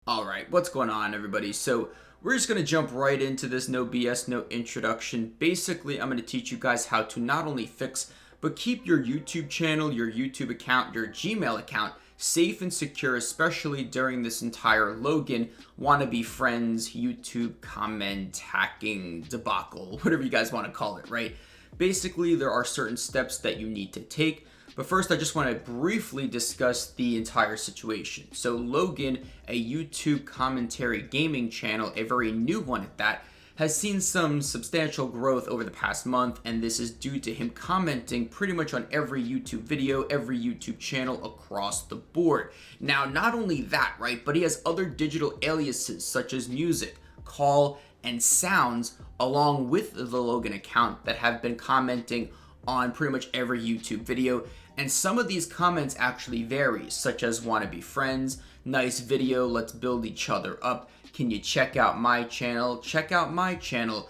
Alright, what's going on everybody? So we're just going to jump right into this, no BS, no introduction. Basically, I'm going to teach you guys how to not only fix, but keep your YouTube channel, your YouTube account, your Gmail account safe and secure, especially during this entire Logan wannabe friends YouTube comment hacking debacle, whatever you guys want to call it, right? Basically, there are certain steps that you need to take. But first, I just want to briefly discuss the entire situation. So Logan, a YouTube commentary gaming channel, a very new one at that, has seen some substantial growth over the past month, and this is due to him commenting pretty much on every YouTube video, every YouTube channel across the board. Now, not only that, right, but he has other digital aliases such as music, call, and sounds along with the Logan account that have been commenting on pretty much every YouTube video. And some of these comments actually vary, such as wanna be friends, nice video, let's build each other up, can you check out my channel, check out my channel,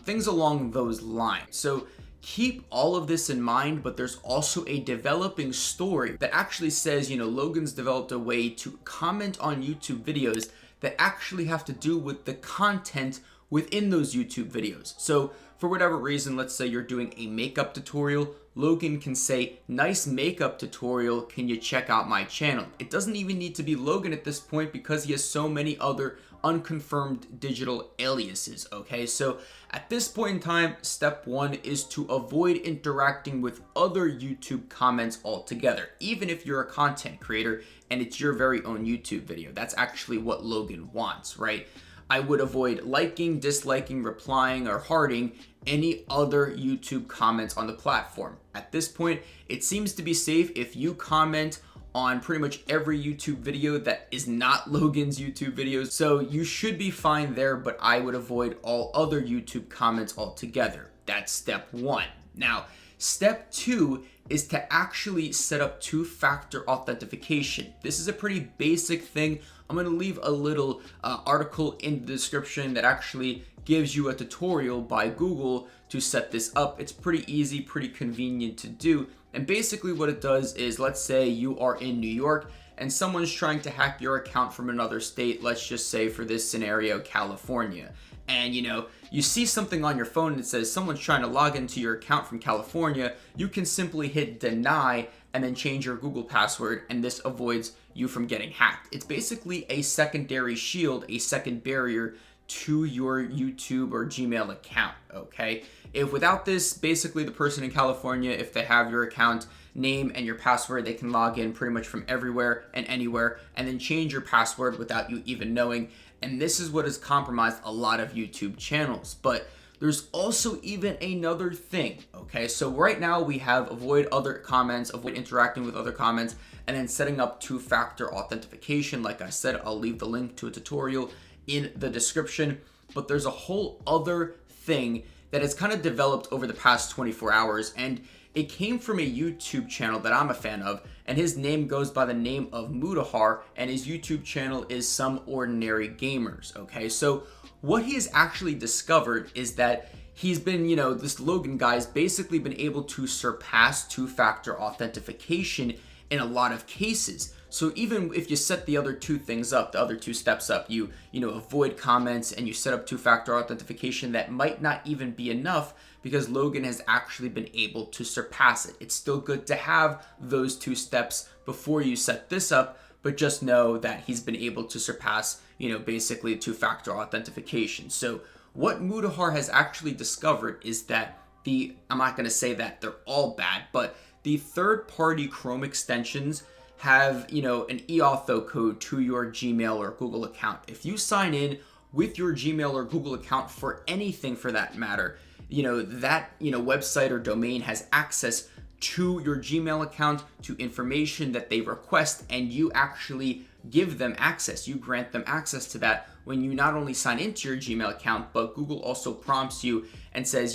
things along those lines. So keep all of this in mind, but there's also a developing story that actually says, Logan's developed a way to comment on YouTube videos that actually have to do with the content within those YouTube videos. So for whatever reason, let's say you're doing a makeup tutorial, Logan can say, nice makeup tutorial, can you check out my channel? It doesn't even need to be Logan at this point because he has so many other unconfirmed digital aliases, okay? So at this point in time, step one is to avoid interacting with other YouTube comments altogether, even if you're a content creator and it's your very own YouTube video. That's actually what Logan wants, right? I would avoid liking, disliking, replying, or hearting any other YouTube comments on the platform. At this point, it seems to be safe if you comment on pretty much every YouTube video that is not Logan's YouTube videos. So you should be fine there, but I would avoid all other YouTube comments altogether. That's step one. Now, step two is to actually set up two-factor authentication. This is a pretty basic thing. I'm going to leave a little article in the description that actually gives you a tutorial by Google to set this up. It's pretty easy, pretty convenient to do. And basically what it does is, let's say you are in New York and someone's trying to hack your account from another state. Let's just say for this scenario, California. And you see something on your phone that says someone's trying to log into your account from California, you can simply hit deny and then change your Google password, and this avoids you from getting hacked. It's basically a secondary shield, a second barrier to your YouTube or Gmail account, okay? If without this, basically the person in California, if they have your account name and your password, they can log in pretty much from everywhere and anywhere and then change your password without you even knowing. And this is what has compromised a lot of YouTube channels. But there's also even another thing, okay? So right now we have avoid other comments, avoid interacting with other comments, and then setting up two-factor authentication. Like I said, I'll leave the link to a tutorial in the description. But there's a whole other thing that has kind of developed over the past 24 hours, and it came from a YouTube channel that I'm a fan of, and his name goes by the name of Mudahar, and his YouTube channel is Some Ordinary Gamers, okay? So what he has actually discovered is that he's been, this Logan guy's basically been able to surpass two-factor authentication in a lot of cases. So even if you set the other two things up, the other two steps up, you avoid comments and you set up two-factor authentication, that might not even be enough because Logan has actually been able to surpass it. It's still good to have those two steps before you set this up, but just know that he's been able to surpass, basically two-factor authentication. So what Mudahar has actually discovered is that I'm not going to say that they're all bad, but the third-party Chrome extensions have, an eAuth code to your Gmail or Google account. If you sign in with your Gmail or Google account for anything for that matter, that, website or domain has access to your Gmail account, to information that they request, and you actually give them access. You grant them access to that when you not only sign into your Gmail account, but Google also prompts you and says,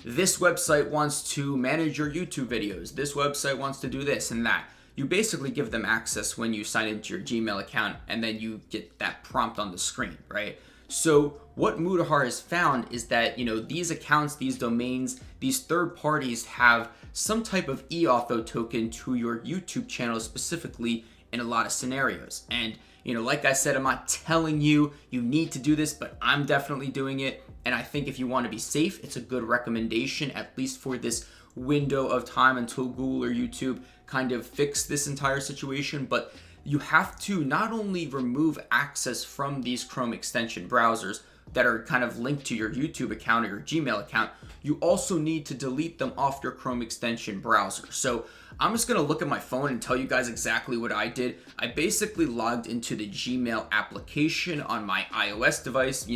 this website wants to manage your YouTube videos. This website wants to do this and that. You basically give them access when you sign into your Gmail account, and then you get that prompt on the screen, right? So what Mudahar has found is that, these accounts, these domains, these third parties have some type of eAuth token to your YouTube channel specifically in a lot of scenarios. And, like I said, I'm not telling you need to do this, but I'm definitely doing it. And I think if you want to be safe, it's a good recommendation, at least for this window of time until Google or YouTube kind of fix this entire situation. But you have to not only remove access from these Chrome extension browsers that are kind of linked to your YouTube account or your Gmail account, you also need to delete them off your Chrome extension browser. So I'm just going to look at my phone and tell you guys exactly what I did. I basically logged into the Gmail application on my iOS device.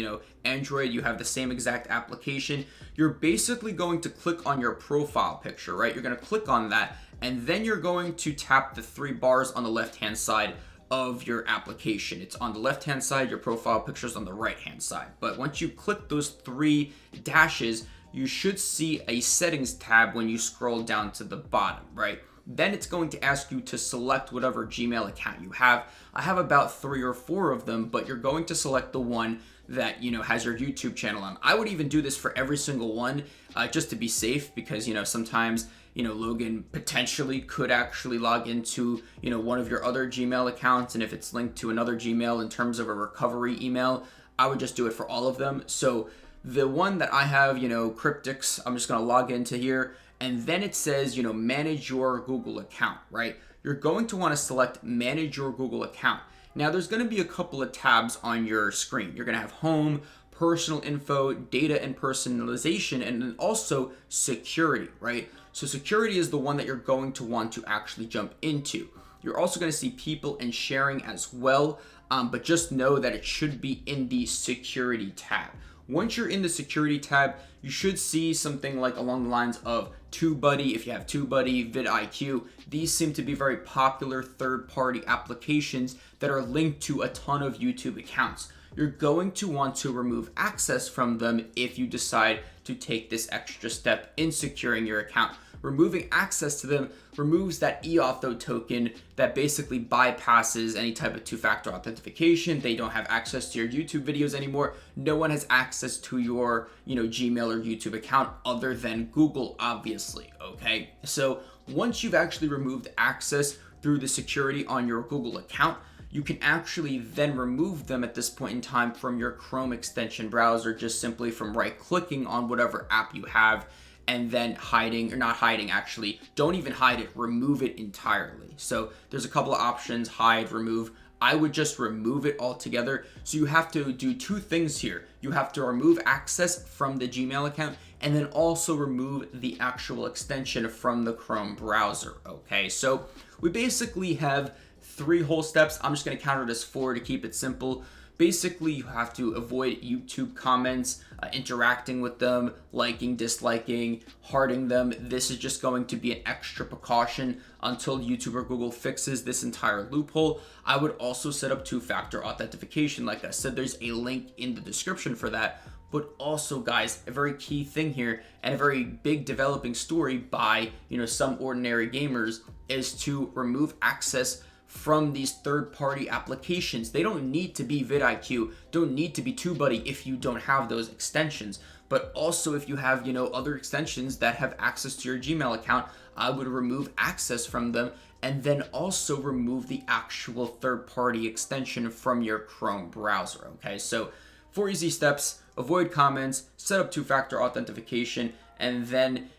Android, you have the same exact application. You're basically going to click on your profile picture, right? You're going to click on that, and then you're going to tap the 3 bars on the left-hand side of your application. It's on the left-hand side, your profile picture is on the right-hand side. But once you click those 3 dashes, you should see a settings tab when you scroll down to the bottom, right? Then it's going to ask you to select whatever Gmail account you have. I have about 3 or 4 of them, but you're going to select the one that has your YouTube channel on. I would even do this for every single one, just to be safe, because sometimes Logan potentially could actually log into one of your other Gmail accounts, and if it's linked to another Gmail in terms of a recovery email, I would just do it for all of them. So the one that I have, Cryptix, I'm just going to log into here, and then it says manage your Google account, right? You're going to want to select manage your Google account. Now there's going to be a couple of tabs on your screen. You're going to have home, personal info, data and personalization, and then also security, right? So security is the one that you're going to want to actually jump into. You're also going to see people and sharing as well, but just know that it should be in the security tab. Once you're in the security tab, you should see something like along the lines of TubeBuddy. If you have TubeBuddy, vidIQ, these seem to be very popular third-party applications that are linked to a ton of YouTube accounts. You're going to want to remove access from them if you decide to take this extra step in securing your account. Removing access to them removes that eAuth token that basically bypasses any type of two-factor authentication. They don't have access to your YouTube videos anymore. No one has access to your, Gmail or YouTube account other than Google, obviously, okay? So once you've actually removed access through the security on your Google account, you can actually then remove them at this point in time from your Chrome extension browser, just simply from right-clicking on whatever app you have and then hiding, or not hiding actually, don't even hide it, remove it entirely. So there's a couple of options, hide, remove. I would just remove it altogether. So you have to do 2 things here. You have to remove access from the Gmail account and then also remove the actual extension from the Chrome browser, okay? So we basically have 3 whole steps. I'm just going to count it as 4 to keep it simple. Basically, you have to avoid YouTube comments, interacting with them, liking, disliking, hearting them. This is just going to be an extra precaution until YouTube or Google fixes this entire loophole. I would also set up 2-factor authentication. Like I said, there's a link in the description for that. But also, guys, a very key thing here and a very big developing story by, some ordinary gamers is to remove access from these third-party applications. They don't need to be vidIQ, don't need to be TubeBuddy if you don't have those extensions. But also if you have, other extensions that have access to your Gmail account, I would remove access from them and then also remove the actual third-party extension from your Chrome browser, okay? So 4 easy steps: avoid comments, set up 2-factor authentication, and then,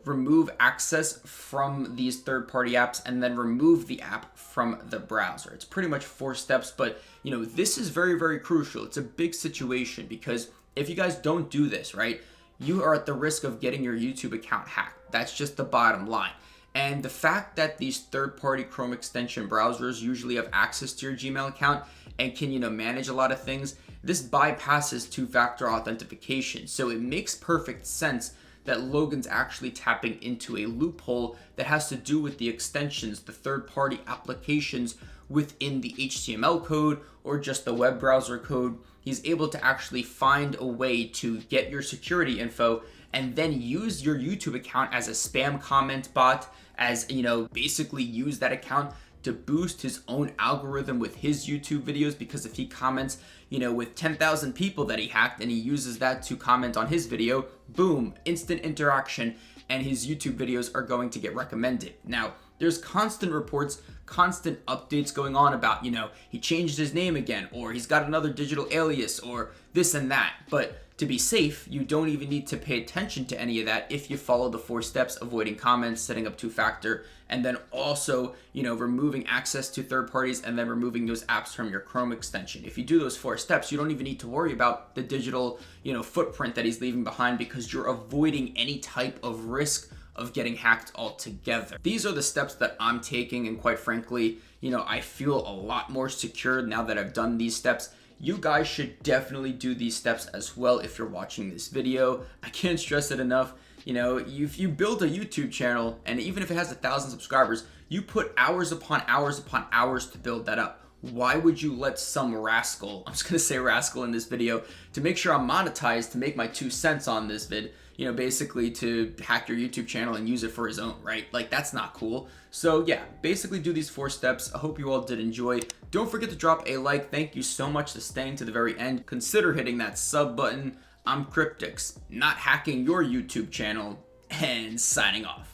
remove access from these third-party apps and then remove the app from the browser. It's pretty much 4 steps, but, this is very, very crucial. It's a big situation because if you guys don't do this, right, you are at the risk of getting your YouTube account hacked. That's just the bottom line. And the fact that these third-party Chrome extension browsers usually have access to your Gmail account and can, manage a lot of things, this bypasses 2-factor authentication. So it makes perfect sense that Logan's actually tapping into a loophole that has to do with the extensions, the third-party applications within the HTML code or just the web browser code. He's able to actually find a way to get your security info and then use your YouTube account as a spam comment bot, as, basically use that account to boost his own algorithm with his YouTube videos, because if he comments, with 10,000 people that he hacked and he uses that to comment on his video, boom, instant interaction, and his YouTube videos are going to get recommended. Now, There's constant reports, constant updates going on about, he changed his name again, or he's got another digital alias, or this and that. But to be safe, you don't even need to pay attention to any of that if you follow the 4 steps: avoiding comments, setting up 2-factor, and then also, removing access to third parties, and then removing those apps from your Chrome extension. If you do those 4 steps, you don't even need to worry about the digital, footprint that he's leaving behind, because you're avoiding any type of risk of getting hacked altogether. These are the steps that I'm taking, and quite frankly, I feel a lot more secure now that I've done these steps. You guys should definitely do these steps as well if you're watching this video. I can't stress it enough. If you build a YouTube channel, and even if it has 1,000 subscribers, you put hours upon hours upon hours to build that up. Why would you let some rascal, I'm just gonna say rascal in this video, to make sure I'm monetized, to make my 2 cents on this vid, basically to hack your YouTube channel and use it for his own, right? Like, that's not cool. So yeah, basically do these 4 steps. I hope you all did enjoy. Don't forget to drop a like. Thank you so much for staying to the very end. Consider hitting that sub button. I'm Cryptix, not hacking your YouTube channel, and signing off.